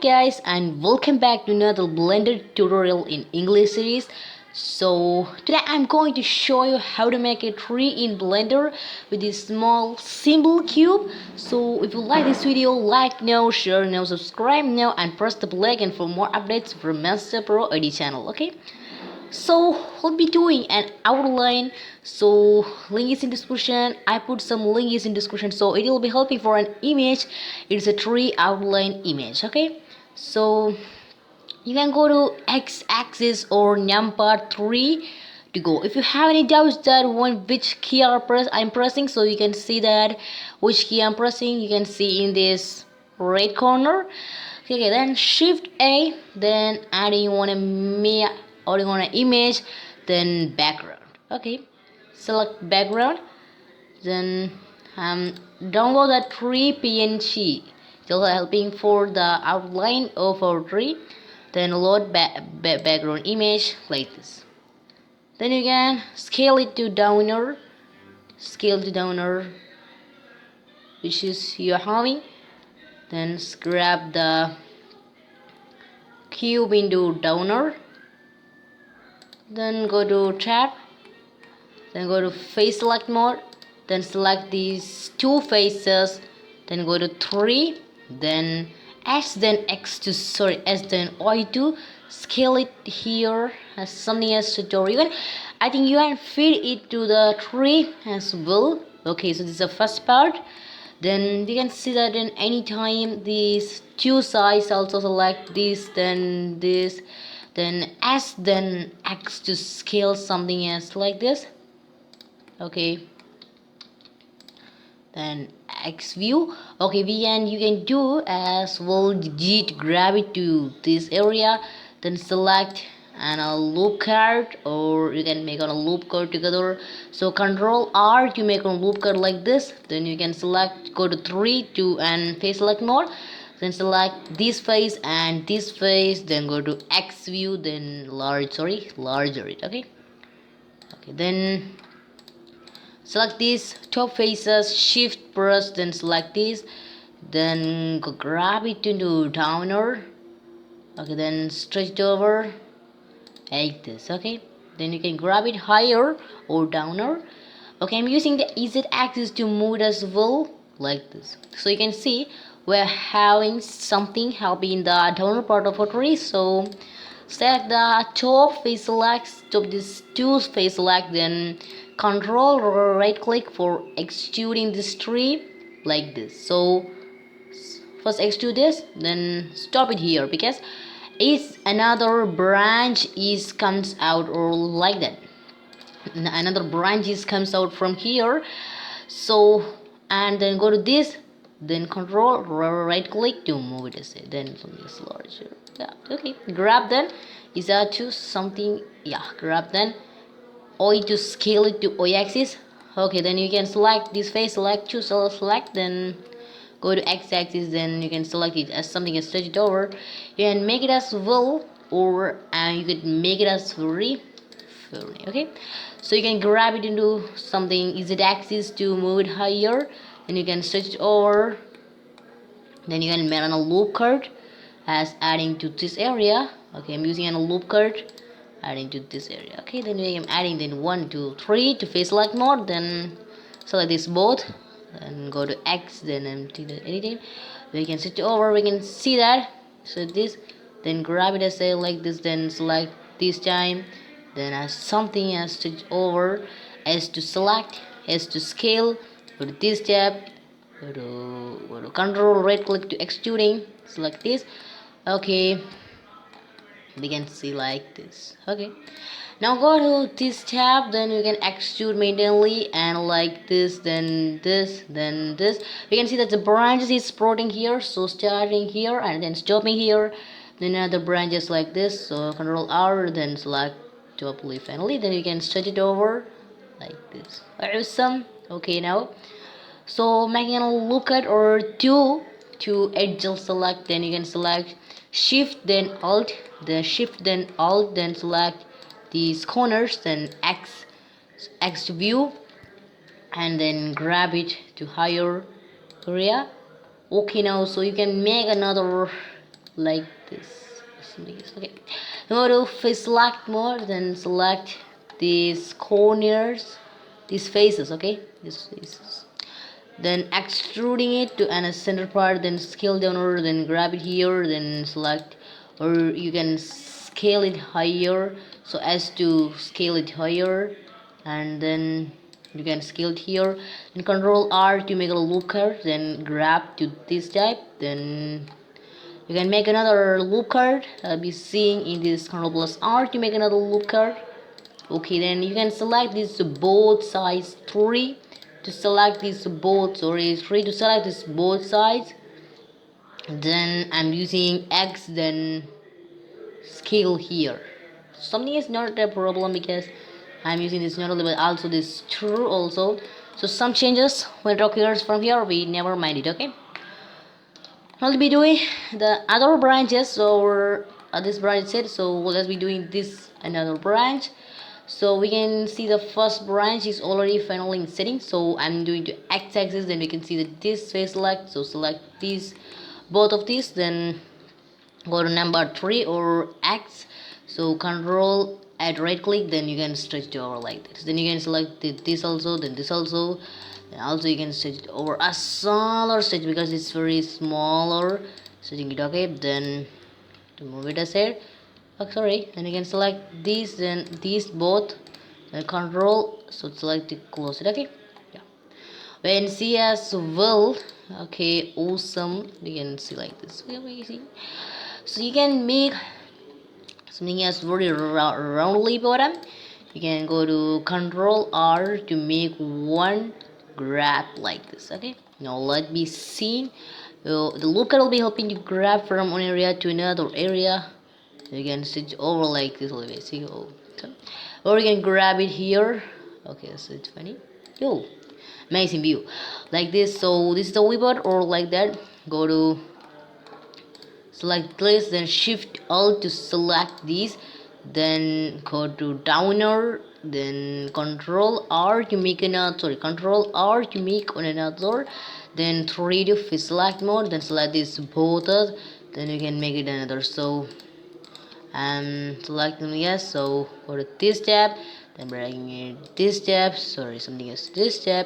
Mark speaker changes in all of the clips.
Speaker 1: guys, and welcome back to another Blender tutorial in English series. So today I'm going to show you how to make a tree in Blender with this small simple cube. So if you like this video, like now, share now, subscribe now, and press the bell icon for more updates from Master Pro ID channel. Okay, so we'll be doing an outline, so link is in description. I put some link is in description, so it will be helping for an image. It's a tree outline image. Okay, so you can go to x-axis or numpad 3 to go. If you have any doubts that which key I'm pressing, so you can see that which key I'm pressing, you can see in this right corner. Okay, then shift A, then adding on an image, then background. Okay, select background, then download that tree png. It's helping for the outline of our tree. Then load background image like this. Then you can scale it to downer, which is you're having. Then grab the cube into downer, then go to tab, then go to face select mode, then select these two faces, then go to 3, then S, then X to S, then Y to scale it here as something as tutorial. I think you can fit it to the tree as well. Okay, so this is the first part. Then you can see that in any time these two sides also select this, then this, then S, then X to scale something else like this. Okay, then X view. Okay, you can do as well G to grab it to this area, then select and a loop card, or you can make on a loop card together. So Control R to make a loop card like this. Then you can select, go to 3 to and face select mode, then select this face and this face, then go to X view, then larger it. Okay, then select these top faces, shift press, then select this, then go grab it into downer. Okay, then stretch it over like this. Okay, then you can grab it higher or downer. Okay, I'm using the Z axis to move it as well like this. So you can see we're having something helping in the downer part of our tree. So select the top face select, this two face select, then control right click for extruding this tree like this. So first extrude this, then stop it here, because if another branch comes out, or like that, another branch comes out from here. So and then go to this, then control right click to move it, then something is larger. Yeah, okay, grab then is that to something, yeah, grab then O to scale it to Y axis. Okay, then you can select this face, select, then go to X axis, then you can select it as something and stretch it over. You can make it as well, or you could make it as free. Okay, so you can grab it into something Z axis to move it higher, and you can stretch it over. Then you can make on a loop card as adding to this area. Okay, I'm using a loop card adding to this area. Okay, then I'm adding then 1 2 3 to face select mode, then select this both, and go to X, then empty the editing. We can switch over, we can see that. So this, then grab it as say like this, then select this time, then as something as switch over, as to select, as to scale, go to this tab, go to control right click to extruding, select this. Okay, we can see like this. Okay, now go to this tab, then you can extrude manually, and like this, then this, then this. We can see that the branches is sprouting here, so starting here and then stopping here, then other branches like this. So control R, then select top leaf finally, then you can stretch it over like this. Awesome. Okay, now so making a lookout or two to adjust select, then you can select shift then alt, then shift then alt, then select these corners, then X view, and then grab it to higher area. Okay, now so you can make another like this. Okay, now go to select more, then select these corners, these faces. Okay, these faces, then extruding it to an center part, then scale down, or then grab it here, then select, or you can scale it higher so as to scale it higher, and then you can scale it here, then control R to make a looker, then grab to this type, then you can make another loop card. I'll be seeing in this control plus R to make another loop card. Okay, then you can select this both sides 3 to select this both, sorry, 3 to select this both sides. Then I'm using X, then scale here. Something is not a problem because I'm using this not only but also this true also. So some changes when it occurs from here, we never mind it. Okay, I'll be doing the other branches, or this branch set, so let's be doing this another branch. So we can see the first branch is already finally in setting, so I'm doing to x-axis, then we can see that this face select, so select these, both of these, then go to number 3 or X, so control add right click, then you can stretch it over like this, then you can select this also, then this also, and also you can stretch it over a smaller stretch because it's very smaller, stretching it. Okay, then to move it aside, oh sorry, then you can select these, then these both, then control, so select it, close it. Okay, yeah, when see as well. Okay, awesome, you can see like this, amazing. So you can make something else very roundly bottom. You can go to control R to make one grab like this. Okay, now let me see. The looker will be helping you grab from one area to another area. You can stitch over like this. Let me see. Oh, or you can grab it here. Okay, so it's funny. Yo, amazing view like this. So this is the webot, or like that. Go to select this, then shift alt to select these, then go to downer, then control R to make another, sorry, control R to make on another, then 3 to select mode, then select this both, then you can make it another. So select them, yes, so go to this tab, then bring it this tab, sorry, something else, this tab,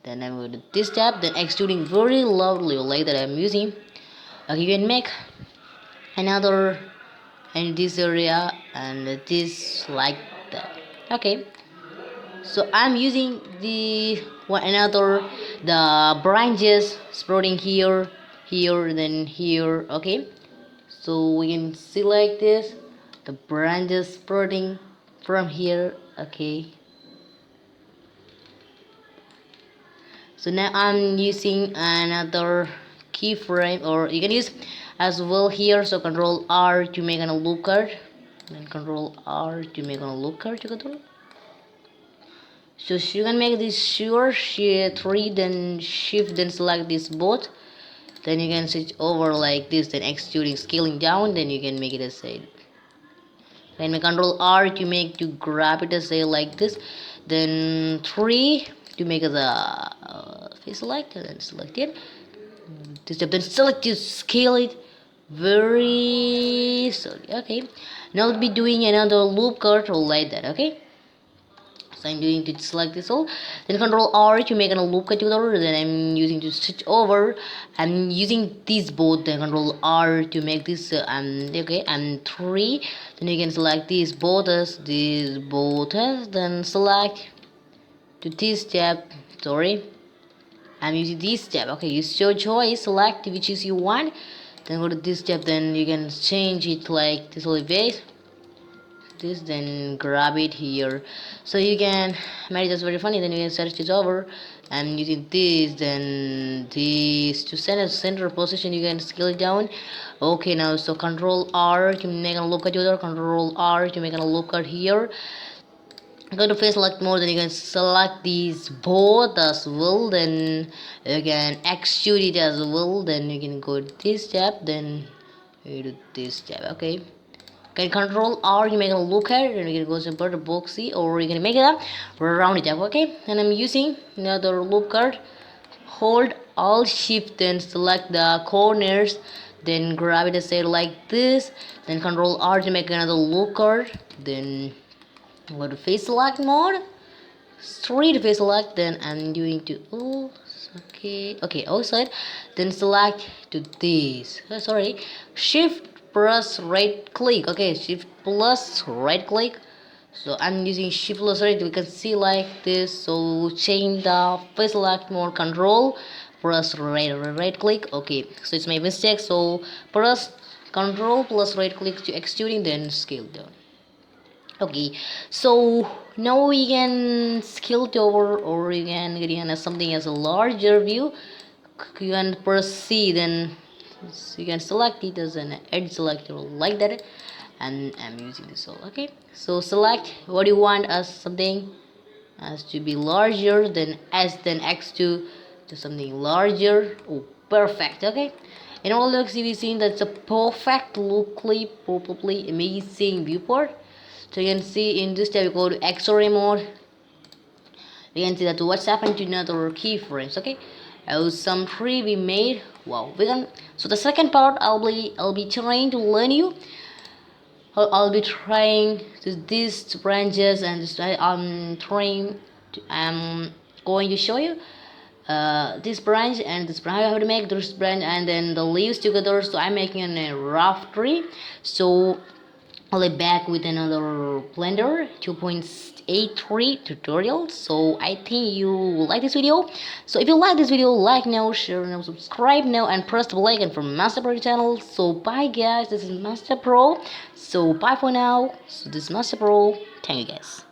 Speaker 1: then I'm going to this tab, then extruding very loudly like that I'm using. Okay, you can make another in this area and this like that. Okay, so I'm using the one another, the branches sprouting here, here, then here. Okay, so we can see like this, the branches sprouting from here. Okay, so now I'm using another keyframe, or you can use as well here, so control R to make an loop card, then control R to make an loop card together. So you can make this sure 3, then shift, then select this both, then you can switch over like this, then extruding, scaling down, then you can make it a side. Then we control R to make, to grab it as say like this, then 3 to make the face select, then select it, this step, then select to scale it very slowly. Okay, now I'll be doing another loop cut like that. Okay, so I'm doing to select this all, then control R to make a loop cut together, then I'm using to switch over, I'm using these both, then control R to make this okay, and 3, then you can select these both as then select to this tab, sorry, I'm using this tab. Okay, use your choice, select which is you want, then go to this tab, then you can change it like this only base this, then grab it here, so you can make it just very funny, then you can search it over, and using this, then this to center position, you can scale it down. Okay, now so control R to make a look at the other, control R to make a look at here, go to face select mode, then you can select these both as well, then you can extrude it as well, then you can go to this tab, then you do this tab. Okay, can control R you make a look at it, and you can go to the boxy, or you can make it up round it up. Okay, and I'm using another loop card, hold alt shift, then select the corners, then grab it and say like this, then control R to make another looker, then go to face select mode, straight face select, then I'm going to okay outside, then select to this, sorry, shift plus right click, okay, shift plus right click. So I'm using shift plus right, we can see like this. So change the face select mode, control press right click. Okay, so it's my mistake, so press control plus right click to extruding, then scale down. Okay, so now we can scale it over, or you can get in something as a larger view. You can press C, then so you can select it as an edge selector like that, and I'm using this all. Okay, so select what you want as something as to be larger, then S, then X2 to something larger. Oh, perfect. Okay, in all looks you've seen that's a perfect lookly probably amazing viewport. So you can see in this tab you go to X-ray mode, you can see that what's happened to another keyframes. Okay, some tree we made. Wow, we can. So the second part I'll be trying to learn you. I'll be trying to these branches, and I'm going to show you this branch and this branch. I have to make this branch and then the leaves together. So I'm making a rough tree. So I'll be back with another Blender 2.83 tutorial. So I think you will like this video. So if you like this video, like now, share now, subscribe now, and press the bell icon for Master Pro channel. So bye guys, this is Master Pro. So bye for now. So this is Master Pro. Thank you guys.